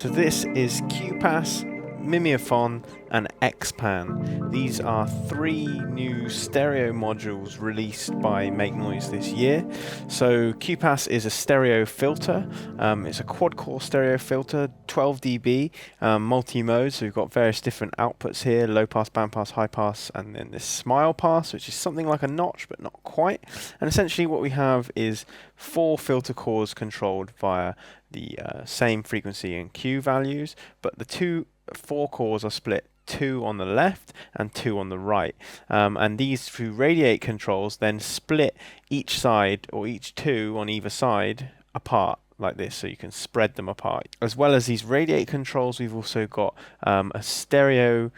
So this is QPAS, Mimeophon and XPAN. These are three new stereo modules released by Make Noise this year. So QPAS is a stereo filter. It's a quad-core stereo filter, 12 dB, multi-mode. So we've got various different outputs here: low pass, band pass, high pass, and then this smile pass, which is something like a notch but not quite. And essentially what we have is 4 filter cores controlled via the same frequency and Q values, but the 4 cores are split, 2 on the left and 2 on the right, and these through radiate controls then split each side, or each 2 on either side, apart like this, so you can spread them apart. As well as these radiate controls, we've also got a stereo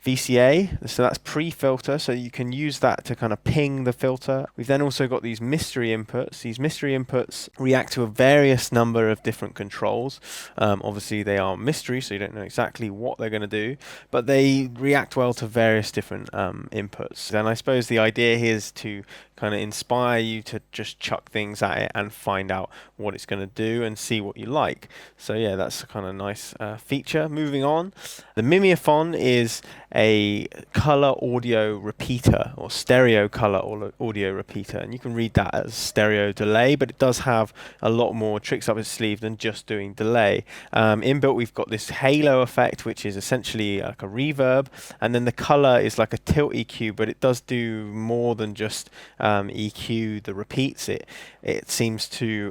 VCA, so that's pre-filter, so you can use that to kind of ping the filter. We've then also got these mystery inputs. These mystery inputs react to a various number of different controls. Obviously they are mystery, so you don't know exactly what they're going to do, but they react well to various different inputs. And I suppose the idea here is to kind of inspire you to just chuck things at it and find out what it's going to do and see what you like. So yeah, that's a kind of nice feature. Moving on, the Mimeophon is a color audio repeater, or stereo color audio repeater, and you can read that as stereo delay, but it does have a lot more tricks up its sleeve than just doing delay. Inbuilt, we've got this halo effect, which is essentially like a reverb, and then the color is like a tilt EQ, but it does do more than just EQ the repeats. It seems to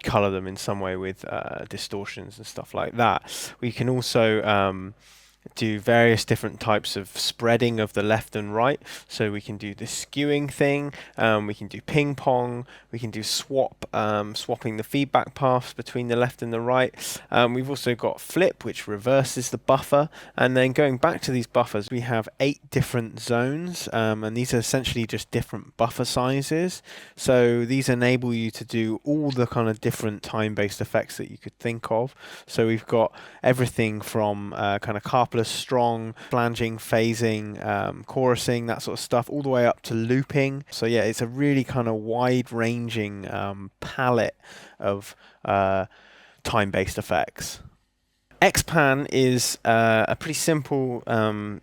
color them in some way with distortions and stuff like that. We can also do various different types of spreading of the left and right, so we can do the skewing thing, we can do ping pong, we can do swapping the feedback paths between the left and the right. We've also got flip, which reverses the buffer, and then going back to these buffers, we have 8 different zones, and these are essentially just different buffer sizes. So these enable you to do all the kind of different time-based effects that you could think of. So we've got everything from kind of carpet strong, flanging, phasing, chorusing, that sort of stuff, all the way up to looping. So yeah, it's a really kind of wide-ranging palette of time-based effects. XPAN is a pretty simple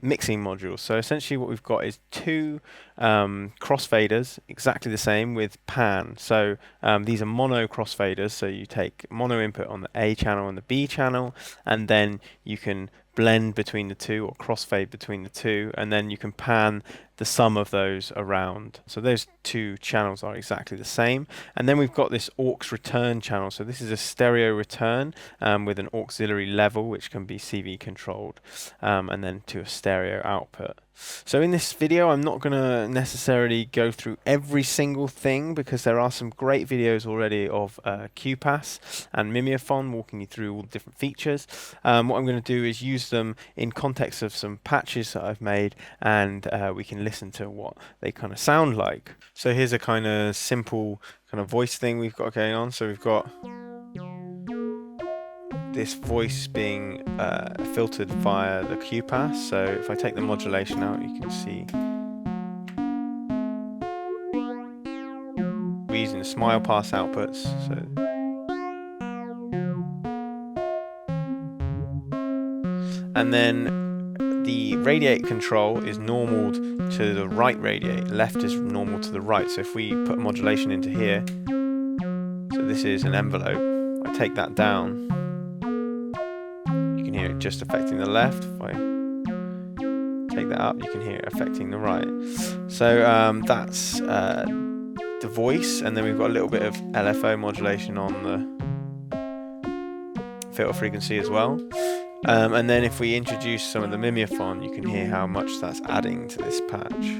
mixing module. So essentially what we've got is 2 crossfaders, exactly the same with pan. So these are mono crossfaders, so you take mono input on the A channel and the B channel, and then you can blend between the 2 or crossfade between the 2, and then you can pan the sum of those around. So those 2 channels are exactly the same. And then we've got this aux return channel. So this is a stereo return with an auxiliary level, which can be CV controlled, and then to a stereo output. So in this video, I'm not going to necessarily go through every single thing, because there are some great videos already of QPAS and Mimeophon walking you through all the different features. What I'm going to do is use them in context of some patches that I've made, and we can listen to what they kind of sound like. So here's a kind of simple kind of voice thing we've got going on. So we've got this voice being filtered via the QPAS. So if I take the modulation out, you can see we're using the smile pass outputs. And then the radiate control is normal to the right radiate, left is normal to the right. So if we put modulation into here, so this is an envelope, I take that down, you can hear it just affecting the left. If I take that up, you can hear it affecting the right. So that's the voice, and then we've got a little bit of LFO modulation on the filter frequency as well. And then if we introduce some of the Mimeophon, you can hear how much that's adding to this patch.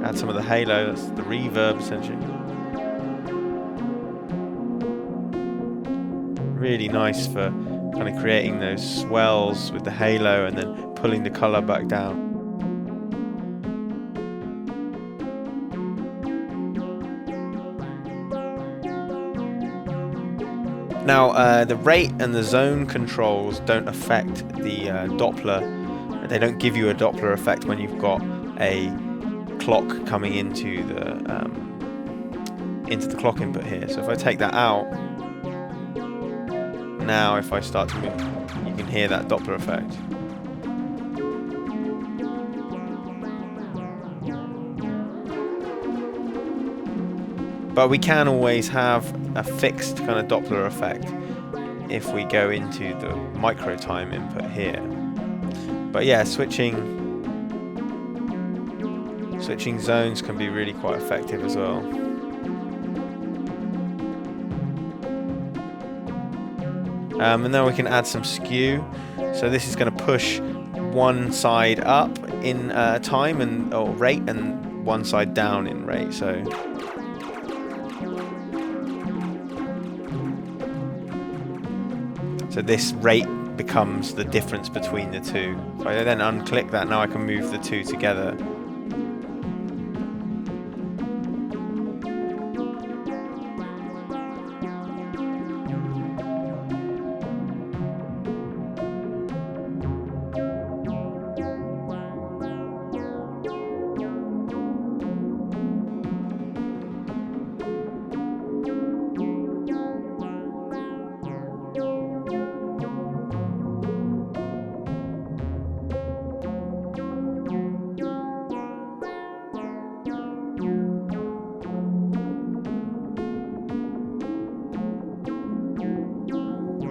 Add some of the halo, that's the reverb essentially. Really nice for kind of creating those swells with the halo and then pulling the color back down. Now, the rate and the zone controls don't affect the Doppler. They don't give you a Doppler effect when you've got a clock coming into the clock input here. So if I take that out, now if I start to move, you can hear that Doppler effect. But we can always have a fixed kind of Doppler effect if we go into the micro time input here. But yeah, switching zones can be really quite effective as well. And then we can add some skew. So this is going to push one side up in time or rate, and one side down in rate. So this rate becomes the difference between the two. If I then unclick that, now I can move the two together.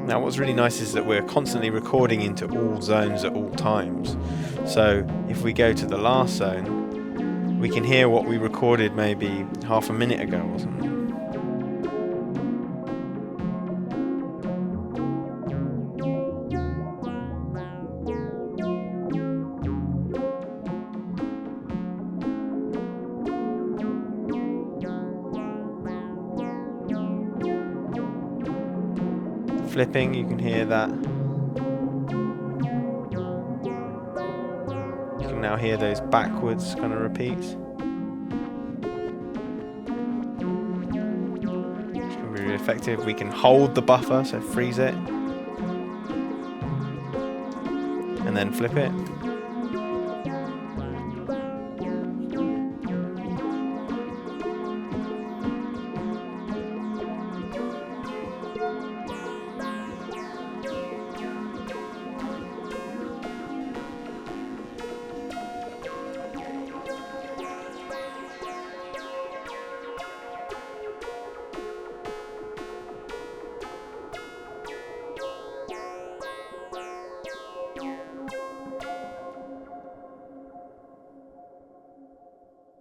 Now what's really nice is that we're constantly recording into all zones at all times. So if we go to the last zone, we can hear what we recorded maybe half a minute ago or something. Flipping, you can hear that. You can now hear those backwards kind of repeats. Which can be really effective. We can hold the buffer, so freeze it. And then flip it.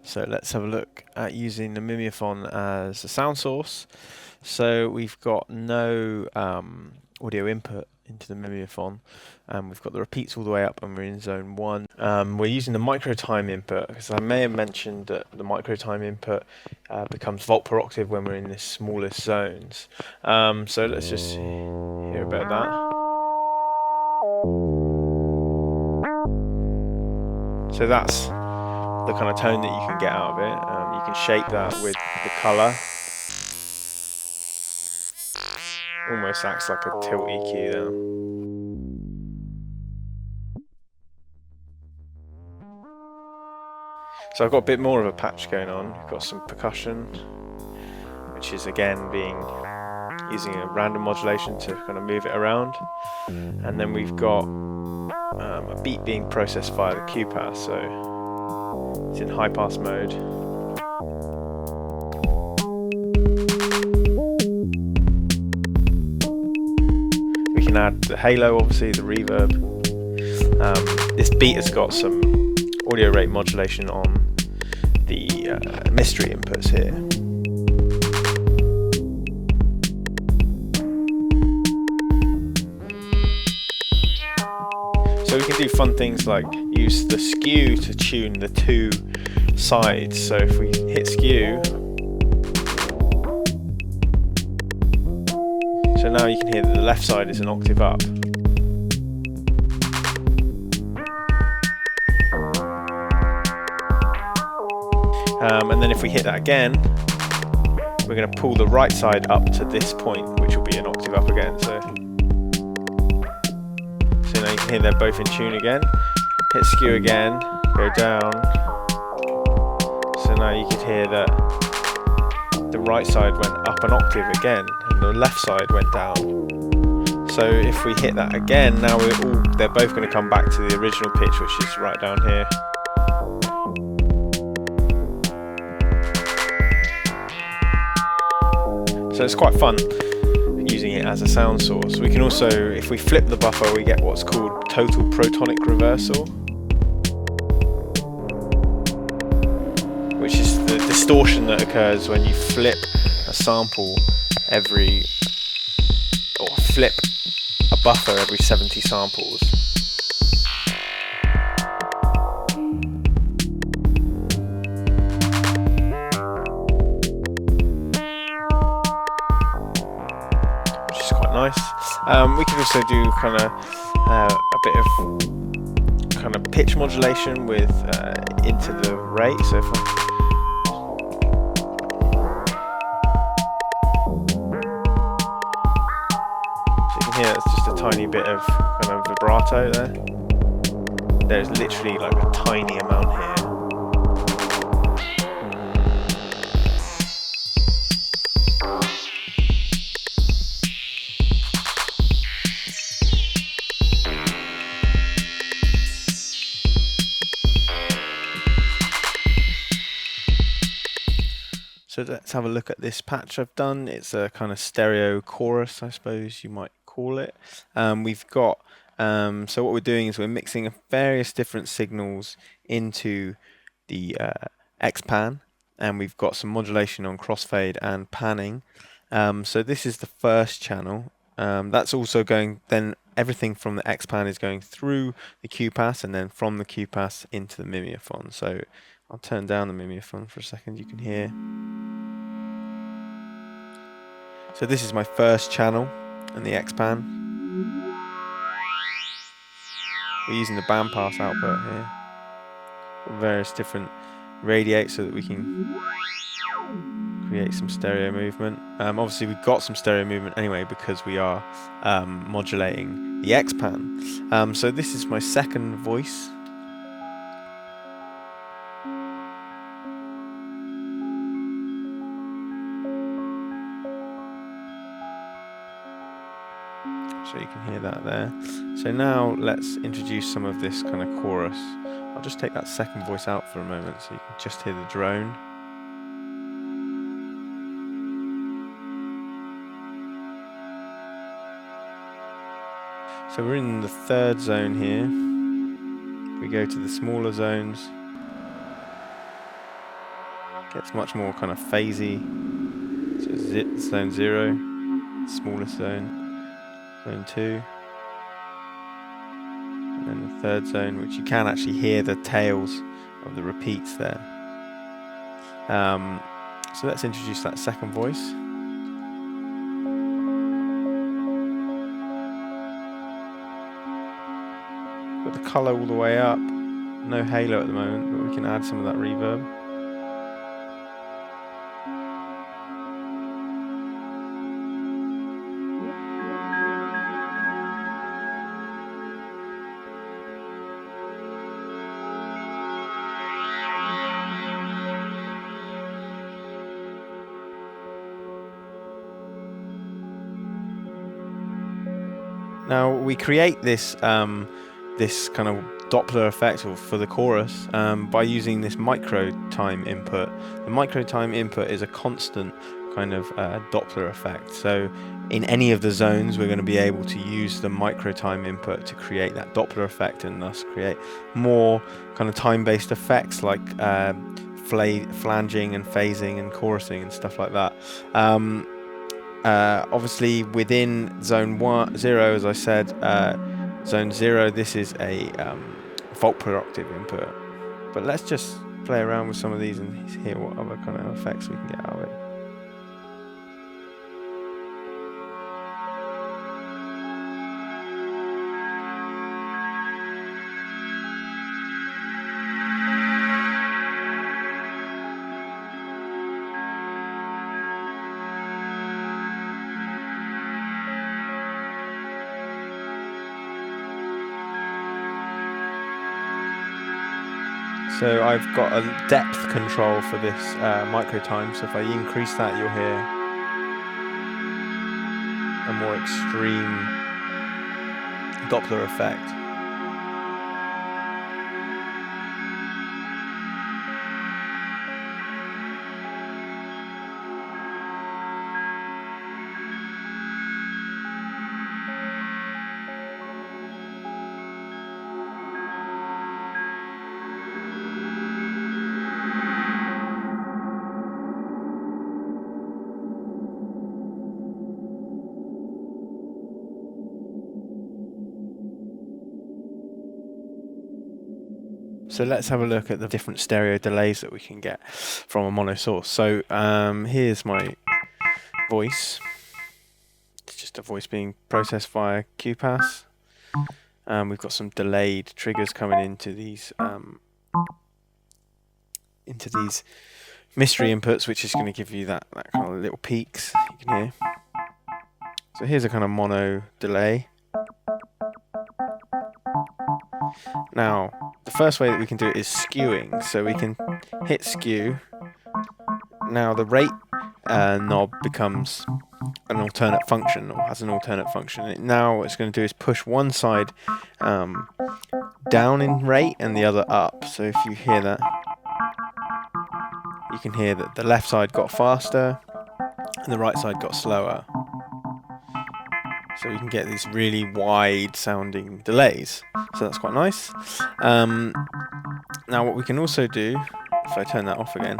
So let's have a look at using the Mimeophon as a sound source. So we've got no audio input into the Mimeophon. We've got the repeats all the way up and we're in zone 1. We're using the micro time input because I may have mentioned that the micro time input becomes volt per octave when we're in the smallest zones. So let's just hear about that. So that's the kind of tone that you can get out of it. You can shape that with the colour. Almost acts like a tilt EQ there. So I've got a bit more of a patch going on. We've got some percussion, which is again using a random modulation to kind of move it around. And then we've got a beat being processed via the QPAS. So it's in high pass mode. We can add the halo, obviously, the reverb. This beat has got some audio rate modulation on the mystery inputs here. So we can do fun things like use the skew to tune the two sides. So if we hit skew, so now you can hear that the left side is an octave up. And then if we hit that again, we're going to pull the right side up to this point, which will be an octave up again. So now you can hear they're both in tune again. Hit skew again, go down. So now you could hear that the right side went up an octave again, and the left side went down. So if we hit that again, now they're both going to come back to the original pitch, which is right down here. So it's quite fun using it as a sound source. We can also, if we flip the buffer, we get what's called total protonic reversal, which is the distortion that occurs when you flip a sample or flip a buffer every 70 samples. Which is quite nice. We can also do kind of a bit of kind of pitch modulation with into the rate. So if here it's just a tiny bit of kind of vibrato there. There's literally like a tiny amount here. So let's have a look at this patch I've done. It's a kind of stereo chorus, I suppose you might call it. We've got, so what we're doing is we're mixing various different signals into the X-pan, and we've got some modulation on crossfade and panning. So this is the first channel. That's also going, then everything from the X-pan is going through the QPAS, and then from the QPAS into the Mimeophon. So I'll turn down the Mimeophon for a second, you can hear. So this is my first channel in the X-pan. We're using the bandpass output here. Various different radiates so that we can create some stereo movement. Obviously we've got some stereo movement anyway because we are modulating the X-pan. So this is my second voice. So you can hear that there. So now let's introduce some of this kind of chorus. I'll just take that second voice out for a moment so you can just hear the drone. So we're in the third zone here. We go to the smaller zones. Gets much more kind of phasey. So it's zone 0, smallest zone. Zone 2, and then the third zone, which you can actually hear the tails of the repeats there. So let's introduce that second voice. Got the colour all the way up, no halo at the moment, but we can add some of that reverb. Now we create this this kind of Doppler effect for the chorus by using this micro time input. The micro time input is a constant kind of Doppler effect. So in any of the zones, we're going to be able to use the micro time input to create that Doppler effect and thus create more kind of time-based effects like flanging and phasing and chorusing and stuff like that. Obviously within zone 0, as I said, zone 0, this is a volt per octave input. But let's just play around with some of these and hear what other kind of effects we can get out of it. So I've got a depth control for this micro time, so if I increase that, you'll hear a more extreme Doppler effect. So let's have a look at the different stereo delays that we can get from a mono source. So here's my voice. It's just a voice being processed via QPAS. We've got some delayed triggers coming into these mystery inputs, which is going to give you that kind of little peaks you can hear. So here's a kind of mono delay. Now, the first way that we can do it is skewing. So we can hit skew. Now the rate knob becomes an alternate function, or has an alternate function. Now what it's going to do is push one side down in rate and the other up. So if you hear that, you can hear that the left side got faster and the right side got slower. So you can get these really wide sounding delays. So that's quite nice. Now what we can also do, if I turn that off again,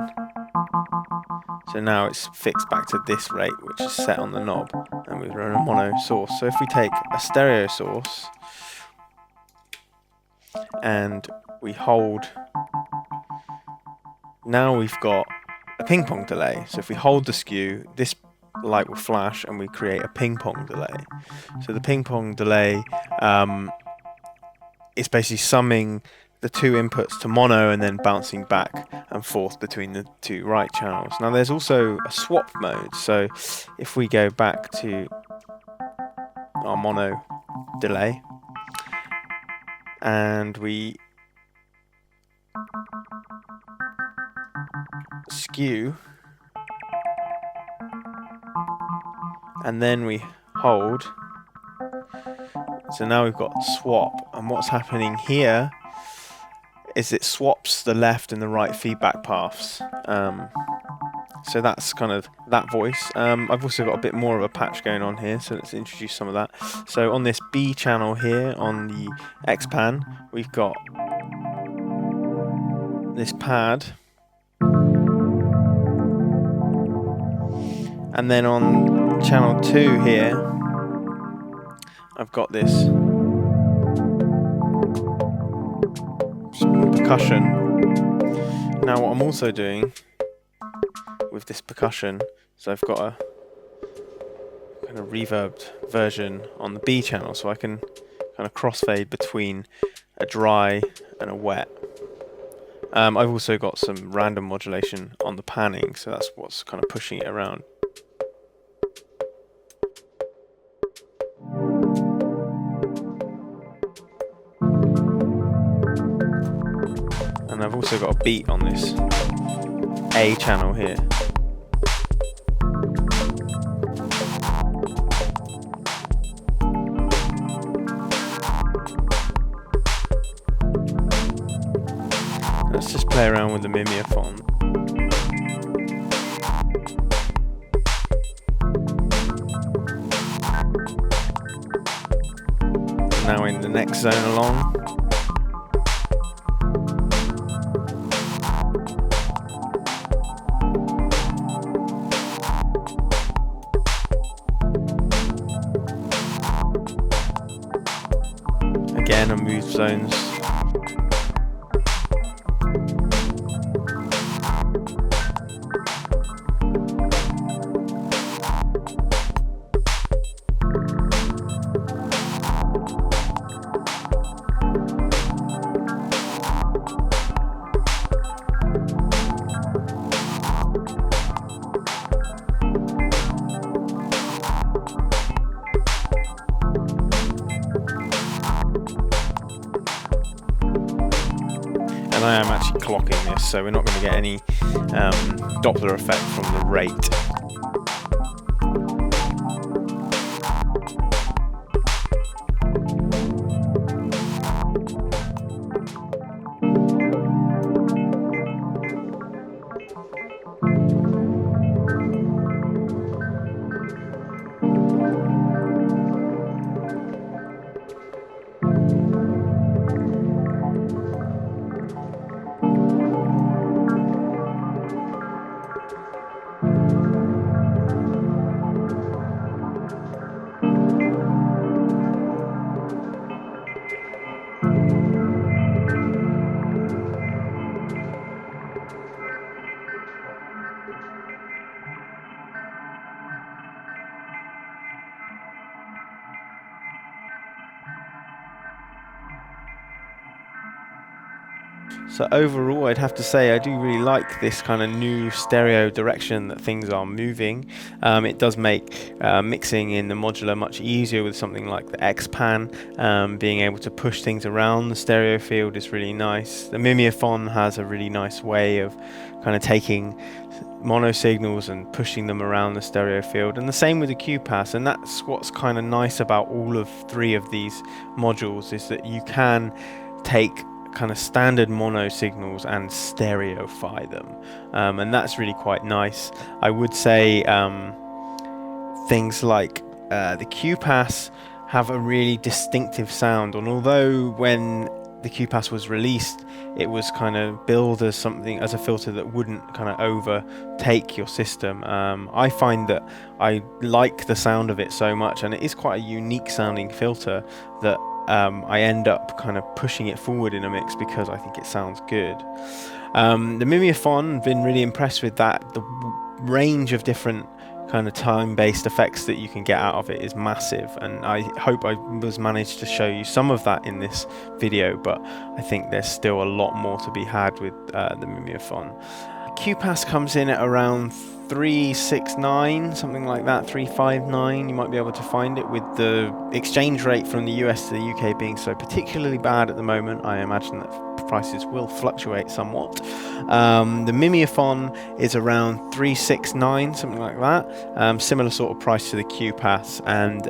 so now it's fixed back to this rate, which is set on the knob, and we're on a mono source. So if we take a stereo source and we hold, now we've got a ping pong delay. So if we hold the skew, this light will flash and we create a ping pong delay. So the ping pong delay is basically summing the two inputs to mono and then bouncing back and forth between the two right channels. Now there's also a swap mode. So if we go back to our mono delay and we skew and then we hold, so now we've got swap, and what's happening here is it swaps the left and the right feedback paths. So that's kind of that voice. I've also got a bit more of a patch going on here, so let's introduce some of that. So on this B channel here on the X-Pan, we've got this pad, and then on channel 2 here, I've got this percussion. Now what I'm also doing with this percussion, so I've got a kind of reverbed version on the B channel, so I can kind of crossfade between a dry and a wet. I've also got some random modulation on the panning, so that's what's kind of pushing it around. And I've also got a beat on this A channel here. Let's just play around with the Mimeophon. Now in the next zone along. Again, I move zones. and I am actually clocking this, so we're not going to get any Doppler effect from the rate. So overall, I'd have to say I do really like this kind of new stereo direction that things are moving. It does make mixing in the modular much easier with something like the X-Pan. Being able to push things around the stereo field is really nice. The Mimeophon has a really nice way of kind of taking mono signals and pushing them around the stereo field, and the same with the QPAS. And that's what's kind of nice about all of three of these modules, is that you can take kind of standard mono signals and stereofy them, and that's really quite nice. I would say things like the QPAS have a really distinctive sound, and although when the QPAS was released it was kind of billed as something, as a filter that wouldn't kind of overtake your system, I find that I like the sound of it so much, and it is quite a unique sounding filter, that I end up kind of pushing it forward in a mix because I think it sounds good. The Mimeophon, been really impressed with that. The range of different kind of time-based effects that you can get out of it is massive, and I hope I was managed to show you some of that in this video, but I think there's still a lot more to be had with the Mimeophon. QPAS comes in at around 369, something like that, 359. You might be able to find it. With the exchange rate from the US to the UK being so particularly bad at the moment, I imagine that prices will fluctuate somewhat. The Mimeophon is around 369, something like that. Similar sort of price to the QPAS, and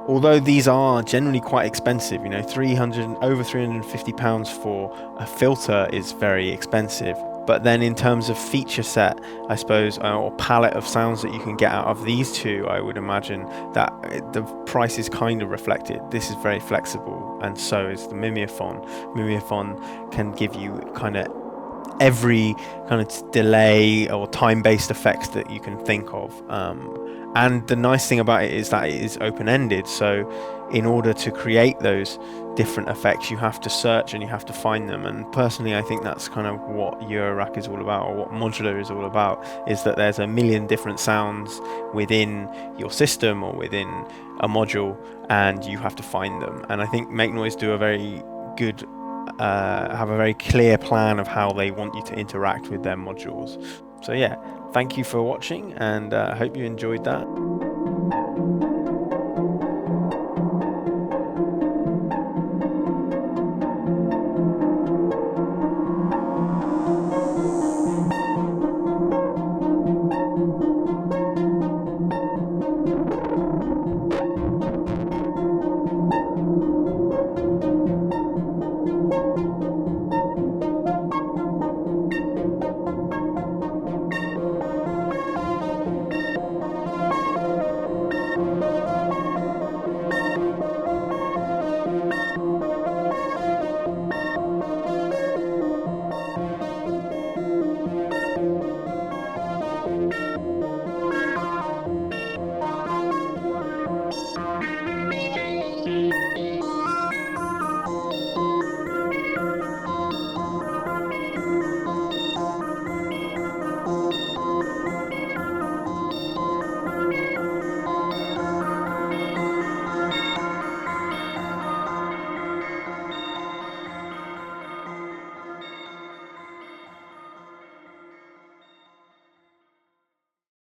although these are generally quite expensive, you know, over £350 for a filter is very expensive. But then in terms of feature set, I suppose, or palette of sounds that you can get out of these two, I would imagine that the price is kind of reflected. This is very flexible, and so is the Mimeophon. Mimeophon can give you kind of every kind of delay or time-based effects that you can think of. And the nice thing about it is that it is open-ended, so in order to create those different effects you have to search and you have to find them, and personally I think that's kind of what Eurorack is all about, or what modular is all about, is that there's a million different sounds within your system or within a module, and you have to find them. And I think Make Noise do a very good have a very clear plan of how they want you to interact with their modules. So yeah, thank you for watching, and I hope you enjoyed that.